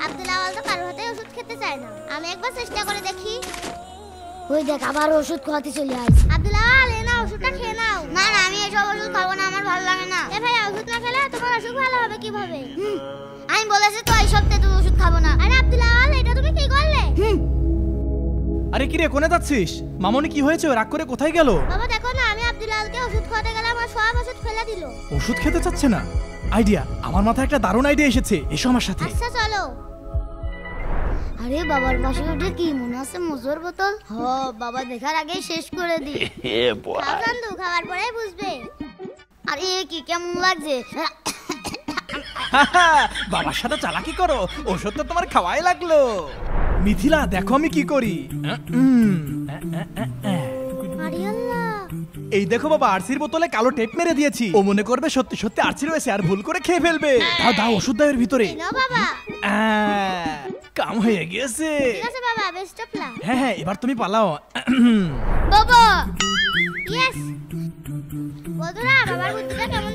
আব্দুল আওয়াল তো কারোর হাতে ওষুধ খেতে চায় না। আমি একবার চেষ্টা করে দেখি। ওই দেখ আবার ওষুধ খাওয়াতে চলে আসছে। আব্দুল আওয়াল এ না ওষুধটা খেয়ে নাও। না না আমি এসব ওষুধ খাবো না, আমার ভালো লাগে না। এ ভাই ওষুধ না খেলে তোমার অসুখ ভালো হবে কিভাবে? আমি বলেছি তো এই সপ্তাহে তুমি ওষুধ খাবো না। আরে আব্দুল আওয়াল এটা তুমি কি করলে? আরে কি রে কোনে যাচ্ছিস? মামনি কি হয়েছে? রাগ করে কোথায় গেল? বাবা দেখো না আমি আব্দুল আওয়ালকে ওষুধ খাওয়াতে গেলাম আর সব ওষুধ ফেলে দিল। ওষুধ খেতে চাচ্ছে না? আইডিয়া, আমার মাথায় একটা দারুণ আইডিয়া এসেছে, এসো আমার সাথে। আচ্ছা চলো। আরে বাবার পাশে উঠে কি মনে আছে মজুর বোতল? হ বাবা দেখার আগে শেষ করে দি। খাও চান্দু, খাওয়ার পরে বুঝবে। আরে কি কেমন লাগছে? বাবার সাথে চালাকি করো, ওষুধ তো তোমার খাওয়াই লাগলো। মিথিলা দেখো আমি কি করি। আরে আল্লাহ, এই দেখো বাবা, আরসির বোতলে কালো টেপ মেরে দিয়েছি। ও মনে করবে সত্যি সত্যি আরসি রয়েছে আর ভুল করে খেয়ে ফেলবে। দাও দাও ওষুধ দাও এর ভিতরে। নাও বাবা। কাম হয়ে গেছে। ঠিক আছে বাবা, বেস্ট অফ লাক। হ্যাঁ হ্যাঁ এবার তুমি পালাও। বাবা ইয়েস। বন্ধুরা বাবার বুদ্ধিটা কেমন